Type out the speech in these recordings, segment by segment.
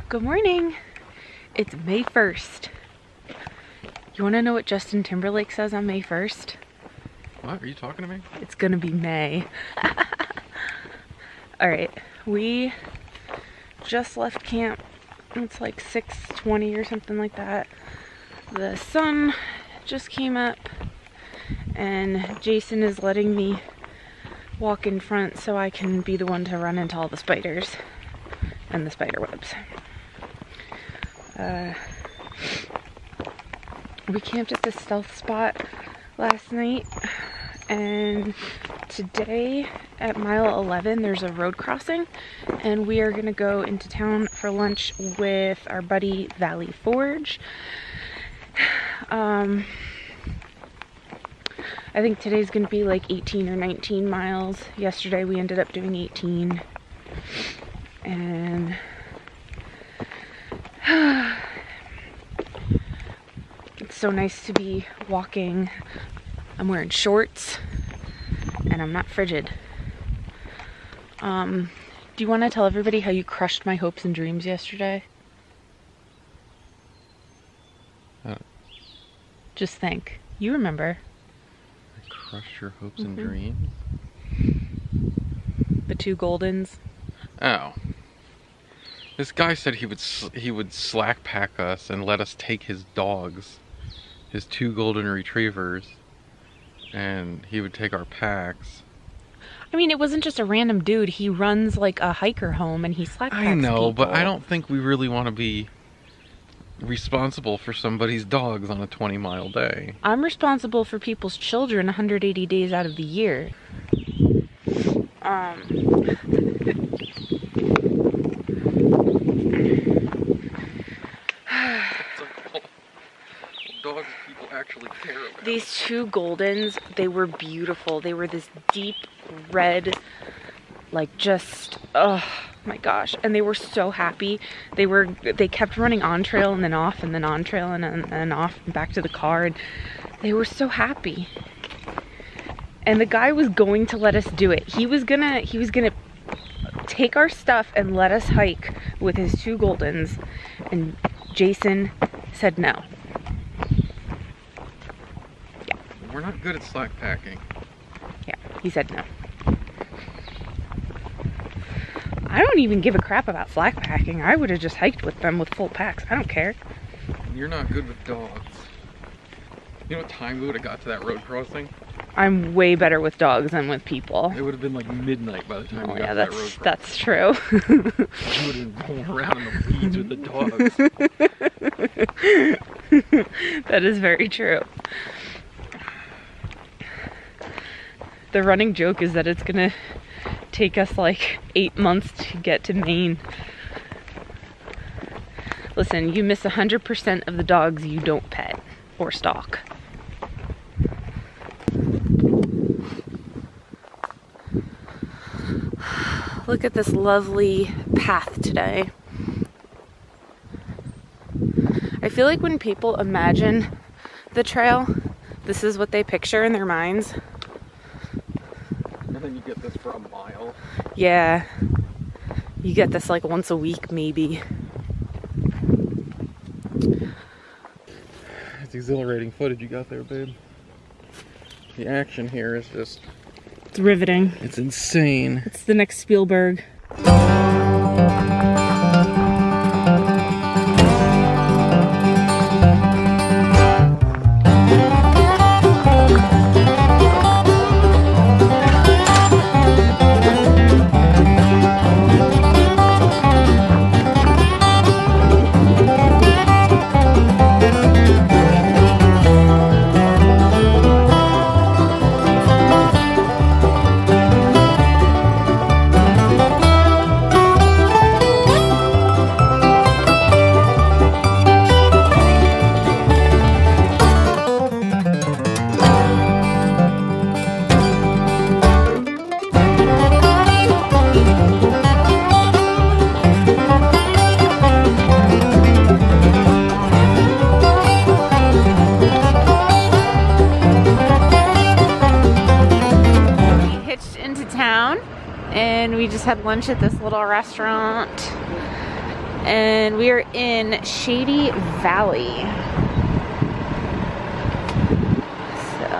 Good morning. It's May 1st. You want to know what Justin Timberlake says on May 1st? What? Are you talking to me? It's gonna be May. Alright, we just left camp. It's like 6:20 or something like that. The sun just came up and Jason is letting me walk in front so I can be the one to run into all the spiders and the spider webs. We camped at this stealth spot last night, and today at mile 11 there's a road crossing and we are gonna go into town for lunch with our buddy Valley Forge. I think today's gonna be like 18 or 19 miles. Yesterday we ended up doing 18, and it's so nice to be walking. I'm wearing shorts and I'm not frigid. Do you want to tell everybody how you crushed my hopes and dreams yesterday? Just think. You remember. I crushed your hopes and dreams? The two Goldens. Oh. This guy said he would slack pack us and let us take his dogs, his two golden retrievers, and he would take our packs. I mean, it wasn't just a random dude. He runs like a hiker home and he slack packs I know, people. but I don't think we really want to be responsible for somebody's dogs on a 20-mile day. I'm responsible for people's children 180 days out of the year. Dogs people actually care about. These two Goldens, they were beautiful. They were this deep red, like just, oh my gosh. And they were so happy. They kept running on trail and then off and then on trail and off and back to the car. And they were so happy. And the guy was going to let us do it. He was gonna take our stuff and let us hike with his two Goldens. And Jason said no. We're not good at slack packing. Yeah, he said no. I don't even give a crap about slack packing. I would have just hiked with them with full packs. I don't care. You're not good with dogs. You know what time we would have got to that road crossing? I'm way better with dogs than with people. It would have been like midnight by the time we got to that road crossing. That's true. You would have been rolling around in the weeds with the dogs. That is very true. The running joke is that it's gonna take us like 8 months to get to Maine. Listen, you miss 100% of the dogs you don't pet or stalk. Look at this lovely path today. I feel like when people imagine the trail, this is what they picture in their minds. And then you get this for a mile. Yeah. You get this like once a week, maybe. It's exhilarating footage you got there, babe. The action here is just... It's riveting. It's insane. It's the next Spielberg. and we just had lunch at this little restaurant. And we are in Shady Valley. So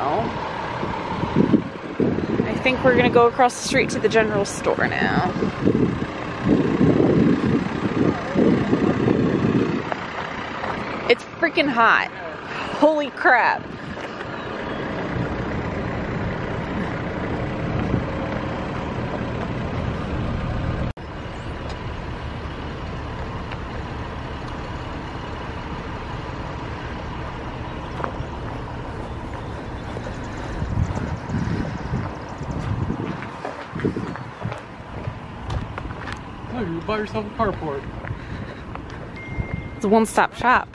I think we're gonna go across the street to the general store now. It's freaking hot. Holy crap. Oh, you bought yourself a carport. It's a one-stop shop.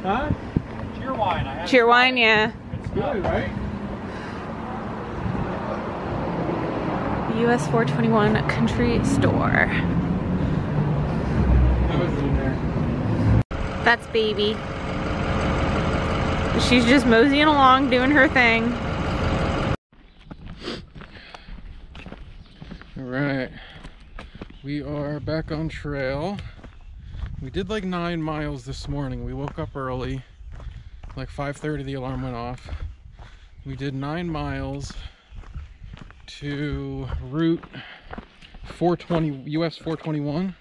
Huh? Cheerwine. I have Cheerwine, yeah. It's good, right? US 421 Country Store. That was in there. That's baby. She's just moseying along, doing her thing. Alright. We are back on trail. We did like 9 miles this morning. We woke up early. Like 5:30 the alarm went off. We did 9 miles to Route 420, US 421.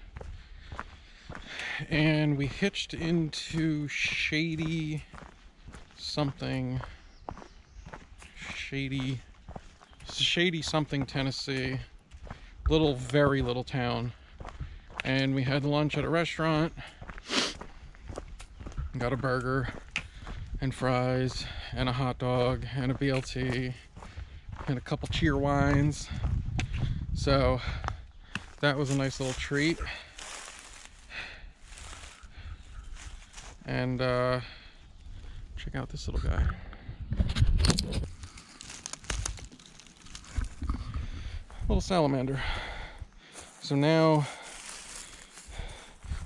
And we hitched into Shady something, Shady something, Tennessee. Very little town. And we had lunch at a restaurant. Got a burger and fries and a hot dog and a BLT and a couple cheer wines. So that was a nice little treat. And check out this little guy. Little salamander. So now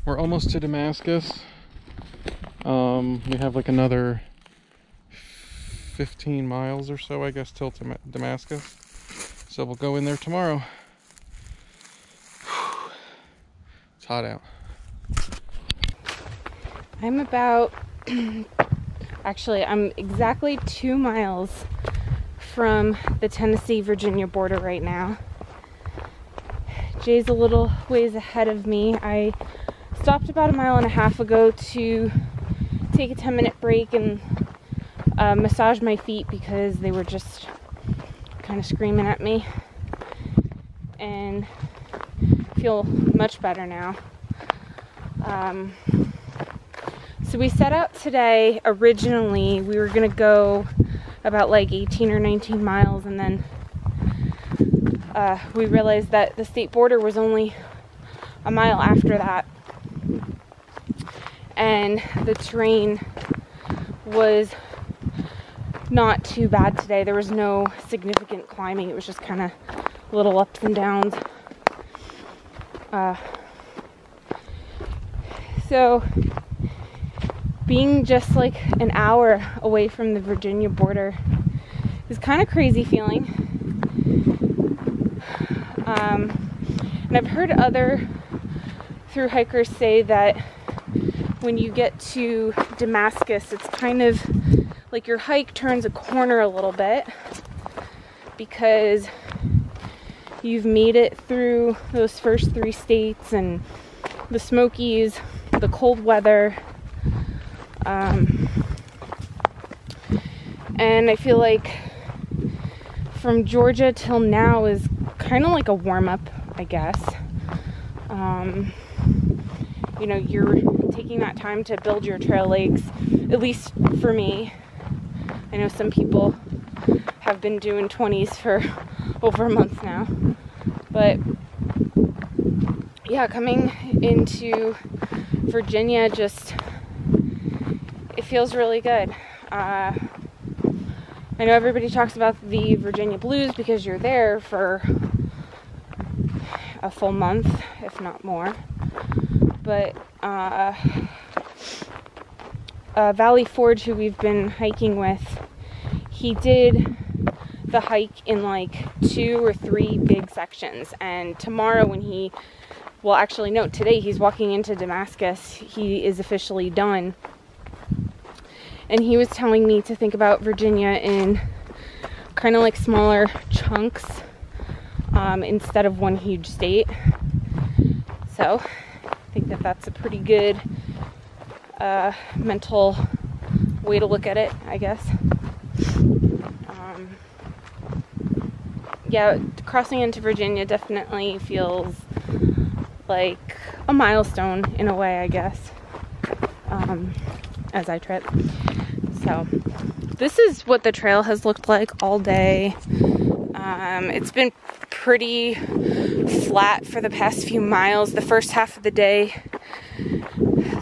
we're almost to Damascus. We have like another 15 miles or so, I guess, till Damascus. So we'll go in there tomorrow. It's hot out. I'm about, actually, I'm exactly 2 miles from the Tennessee-Virginia border right now. Jay's a little ways ahead of me. I stopped about 1.5 miles ago to take a 10-minute break and massage my feet because they were just kind of screaming at me, and feel much better now. So we set out today. Originally we were gonna go about like 18 or 19 miles, and then we realized that the state border was only 1 mile after that, and the terrain was not too bad today. There was no significant climbing. It was just kind of little ups and downs. So being just like an hour away from the Virginia border is kind of crazy feeling. And I've heard other thru hikers say that when you get to Damascus, it's kind of like your hike turns a corner a little bit because you've made it through those first 3 states and the Smokies, the cold weather, and I feel like from Georgia till now is kind of like a warm-up, I guess. You know, you're taking that time to build your trail legs, at least for me. I know some people have been doing 20s for over a month now, but yeah, coming into Virginia, just, it feels really good. I know everybody talks about the Virginia blues because you're there for a full month, if not more. But Valley Forge, who we've been hiking with, he did the hike in like 2 or 3 big sections. And tomorrow when he well, actually, no, today he's walking into Damascus. He is officially done. And he was telling me to think about Virginia in kind of like smaller chunks instead of one huge state. So I think that that's a pretty good mental way to look at it, I guess. Yeah, crossing into Virginia definitely feels like a milestone in a way, I guess, as I trip. So this is what the trail has looked like all day. It's been pretty flat for the past few miles. The first half of the day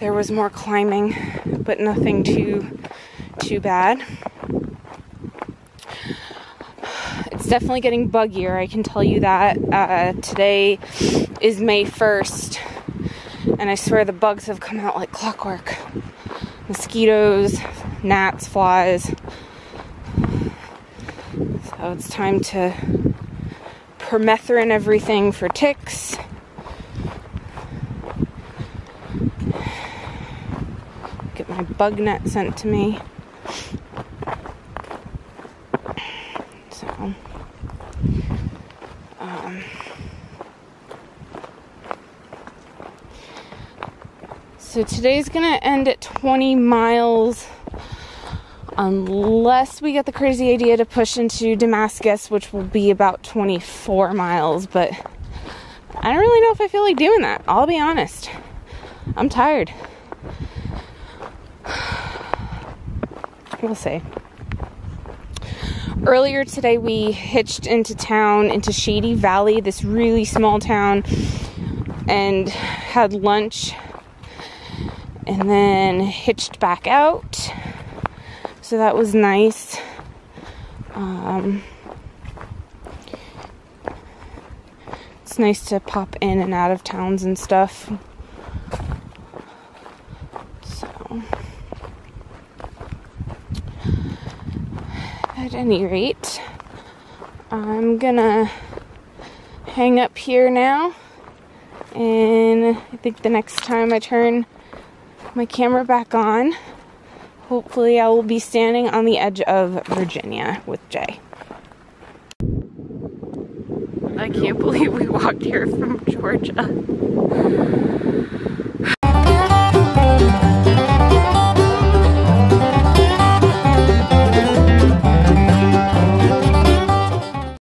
there was more climbing, but nothing too bad. It's definitely getting buggier, I can tell you that. Today is May 1st, and I swear the bugs have come out like clockwork. Mosquitoes, gnats, flies. So it's time to permethrin everything for ticks. Get my bug net sent to me. So today's gonna end at 20 miles unless we get the crazy idea to push into Damascus, which will be about 24 miles, but I don't really know if I feel like doing that. I'll be honest. I'm tired. We'll see. Earlier today we hitched into town, into Shady Valley, this really small town, and had lunch. And then hitched back out, so that was nice. It's nice to pop in and out of towns and stuff. So, at any rate, I'm gonna hang up here now, and I think the next time I turn my camera back on, hopefully I will be standing on the edge of Virginia with Jay. I can't believe we walked here from Georgia.